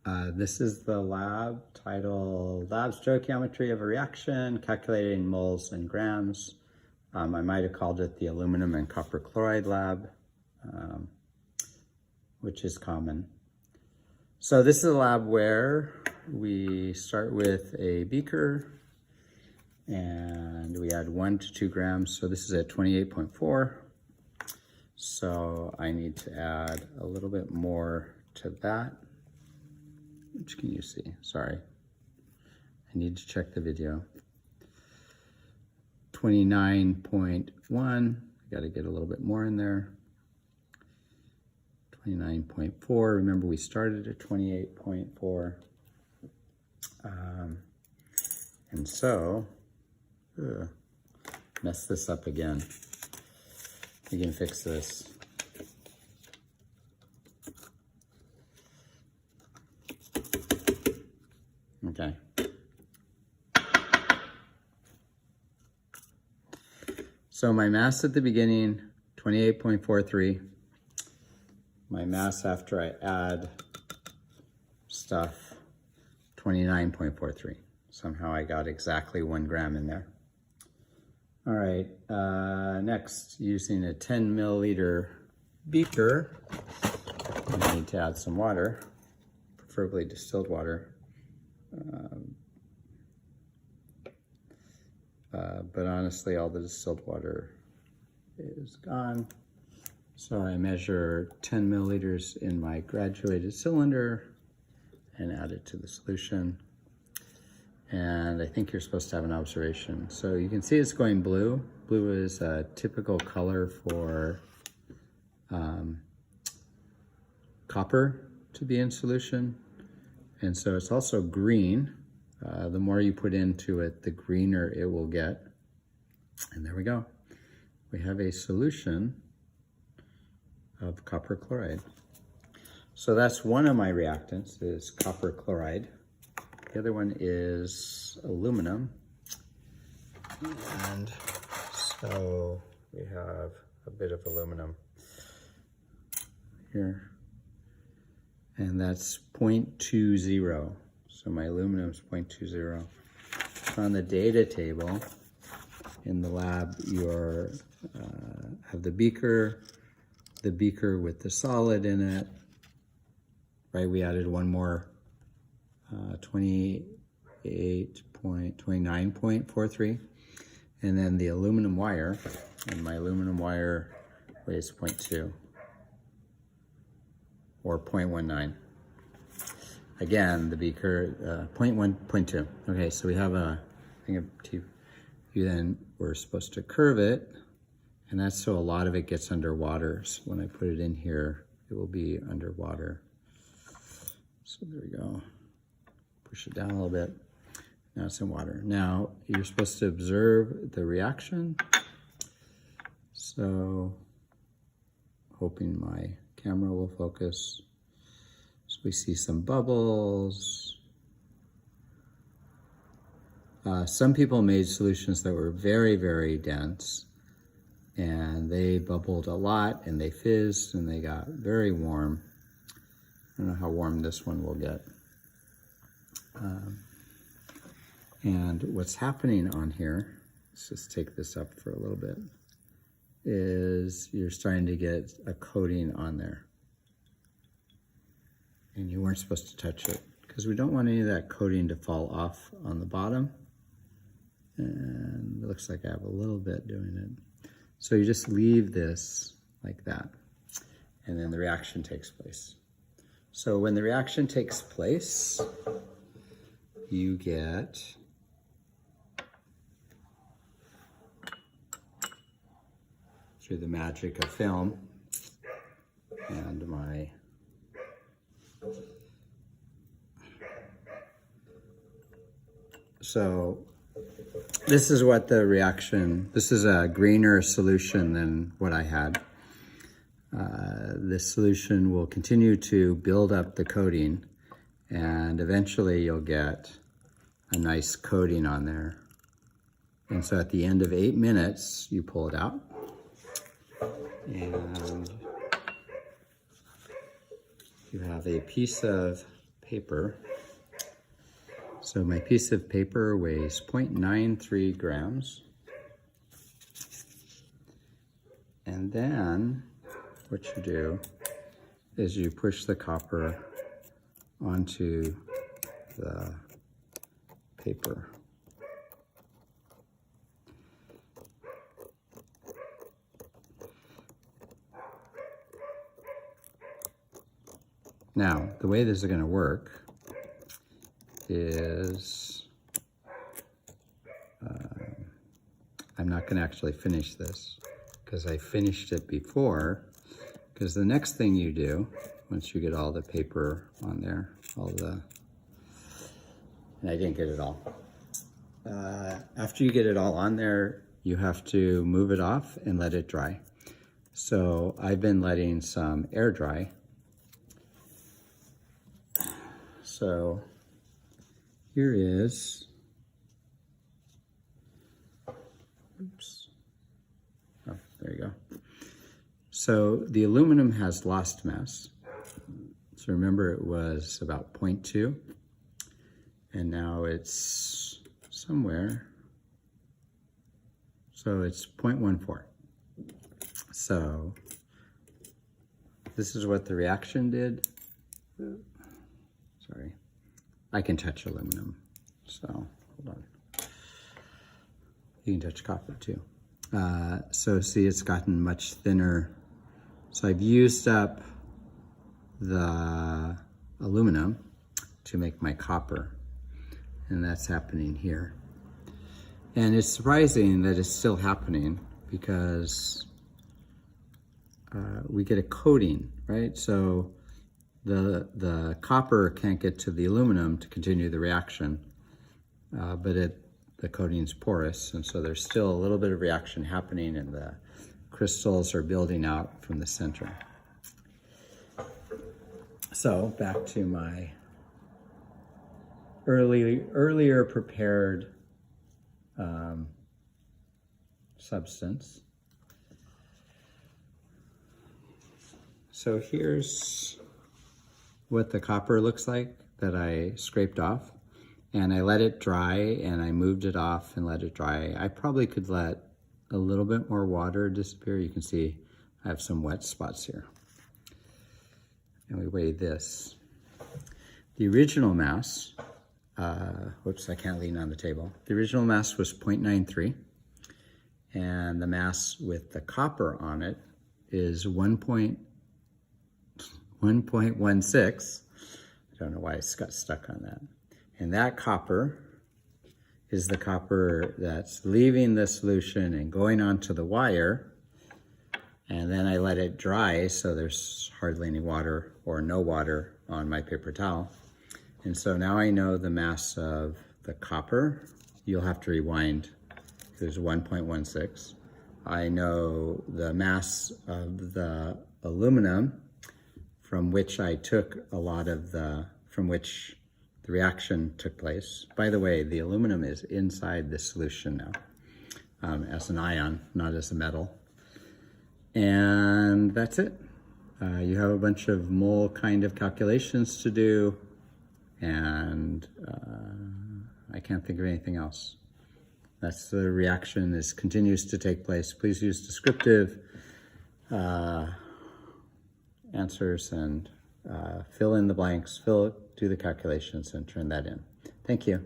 This is the lab titled Lab Stoichiometry of a Reaction, Calculating Moles and Grams. I might have called it the Aluminum and Copper Chloride Lab, which is common. So this is a lab where we start with a beaker and we add 1 to 2 grams. So this is at 28.4. So I need to add a little bit more to that. Which can you see? Sorry. I need to check the video. 29.1. I got to get a little bit more in there. 29.4. Remember, we started at 28.4. And so, mess this up again. We can fix this. Okay. So my mass at the beginning, 28.43. My mass after I add stuff, 29.43. Somehow I got exactly 1 gram in there. All right, next, using a 10 milliliter beaker, I need to add some water, preferably distilled water. But honestly, all the distilled water is gone. So I measure 10 milliliters in my graduated cylinder and add it to the solution. And I think you're supposed to have an observation. So you can see it's going blue. Blue is a typical color for copper to be in solution. And so it's also green. The more you put into it, the greener it will get. And there we go. We have a solution of copper chloride. So that's one of my reactants, is copper chloride. The other one is aluminum. And so we have a bit of aluminum here. And that's 0.20. So my aluminum is 0.20. On the data table in the lab, you have the beaker with the solid in it, right? We added one more, 29.43, and then the aluminum wire, and my aluminum wire weighs 0.2 or 0.19. Again, the beaker, 0.2. Okay, so we have a thing of tea. Then we're supposed to curve it, and that's so a lot of it gets underwater. So when I put it in here, it will be underwater. So there we go. Push it down a little bit. Now it's in water. Now you're supposed to observe the reaction. So hoping my camera will focus. So we see some bubbles. Some people made solutions that were very, very dense, and they bubbled a lot, and they fizzed, and they got very warm. I don't know how warm this one will get. And what's happening on here, let's just take this up for a little bit, is you're starting to get a coating on there. And you weren't supposed to touch it, because we don't want any of that coating to fall off on the bottom. And it looks like I have a little bit doing it. So you just leave this like that, and then the reaction takes place. So when the reaction takes place, you get through the magic of film and my this is what the reaction, this is a greener solution than what I had. This solution will continue to build up the coating, and eventually you'll get a nice coating on there. And so at the end of 8 minutes, you pull it out, and you have a piece of paper. So my piece of paper weighs 0.93 grams. And then what you do is you push the copper onto the paper. Now, the way this is going to work is, I'm not going to actually finish this because I finished it before, because the next thing you do, once you get all the paper on there, and I didn't get it all. After you get it all on there, you have to move it off and let it dry. So I've been letting some air dry. So here is, oops, oh, there you go. So the aluminum has lost mass. So remember it was about 0.2, and now it's somewhere, so it's 0.14. So this is what the reaction did. Sorry, I can touch aluminum, so hold on. You can touch copper too. So see, it's gotten much thinner. So I've used up the aluminum to make my copper, and that's happening here. And it's surprising that it's still happening because we get a coating, right? So the copper can't get to the aluminum to continue the reaction, but the coating's porous, and so there's still a little bit of reaction happening, and the crystals are building out from the center. So back to my earlier prepared substance. So here's what the copper looks like that I scraped off, and I let it dry, and I moved it off and let it dry. I probably could let a little bit more water disappear. You can see I have some wet spots here. And we weigh this. The original mass, whoops, I can't lean on the table. The original mass was 0.93, and the mass with the copper on it is 1.16. I don't know why I got stuck on that. And that copper is the copper that's leaving the solution and going onto the wire. And then I let it dry, so there's hardly any water or no water on my paper towel. And so now I know the mass of the copper. You'll have to rewind. There's 1.16. I know the mass of the aluminum, from which I took a lot of from which the reaction took place. By the way, the aluminum is inside the solution now, as an ion, not as a metal. And that's it. You have a bunch of mole kind of calculations to do, and I can't think of anything else. That's the reaction. This continues to take place. Please use descriptive answers and fill in the blanks, do the calculations and turn that in. Thank you.